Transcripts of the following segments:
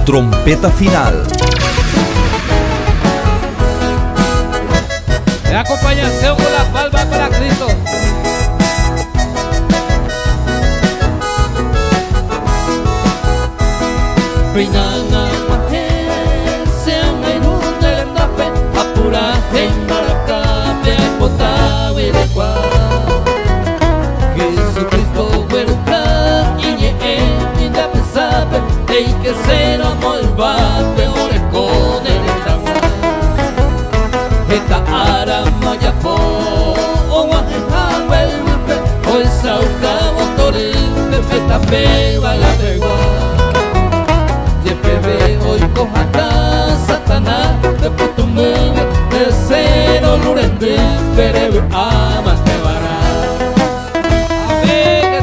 trompeta final. Me acompaña Seo con la palma para Cristo. Pinanga sean en un delendape, apura en Maracabe, Potave de Cuá. Jesucristo veruca, iñe en da pesape, ei que se no molvape, ore con el agua. Esta arama ya po, o guajejabe el golpe, o el sauca motoril, feta peba la tegua. Hoy cojata Satanás de putumbe de cero lurende perebe amante vara. Amén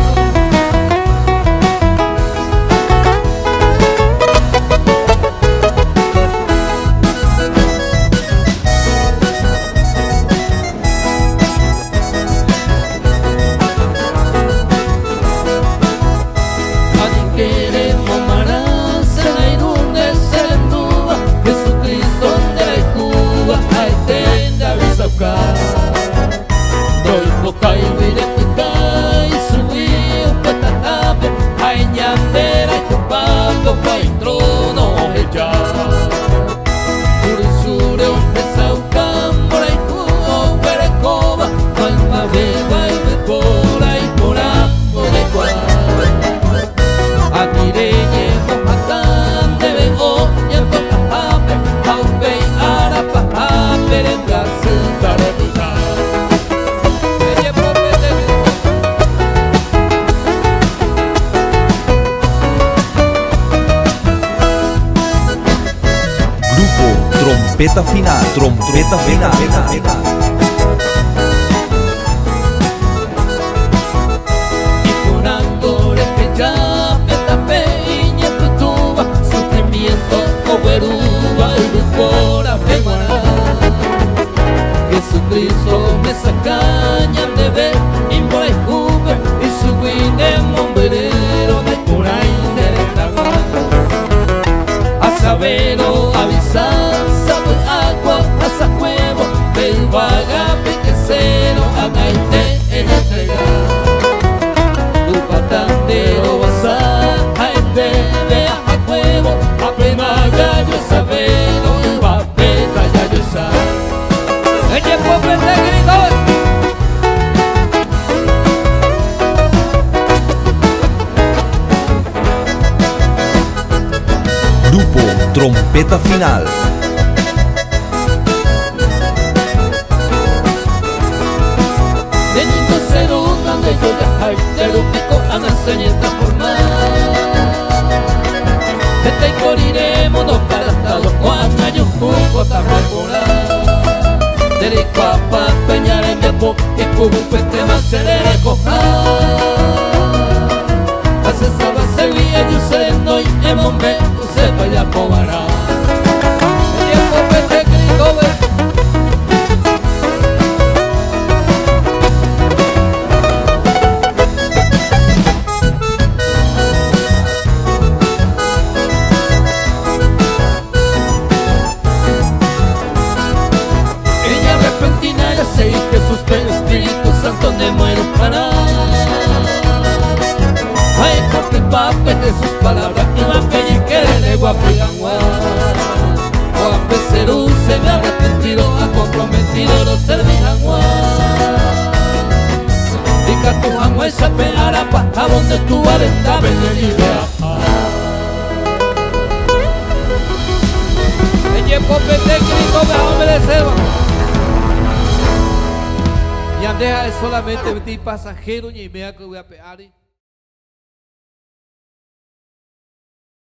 Trompeta final, trompeta final. Y curando que ya me tapé y tu tuba, sufrimiento o veruba y por afemara. Jesucristo me sacaña de ver y por el juve y subí de monverero de curay de esta a saber o avisar. Asa huevo del vaga piquecero a gaite en entrega. Tu patandero vas a entender a huevo a plena ya yo sabero y va a peta ya yo sabe. Ella pobre de grito. Grupo Trompeta Final. Pero pico a la señeta formal. Este corriremos dos caratados cuando hay un poco tan regular. Derecho a papeñar en mi apo y cubo un peste más se le recoja. Hace saba se vía yo se no y en momento se vaya a cobará. Tiempo peste grito ve. Jesús del Espíritu Santo de muero para. Ay, porque el papel de sus palabras y más que y quiere de guapigangua. Guape Cerú se me ha arrepentido, ha comprometido no ser mi jangua. Dica tu jangua y sape arapa, a donde tu arenda venir y vea. Ella pobre de grito me hombre de selva. Y andeja es solamente de pasajero y me ha que voy a pegar.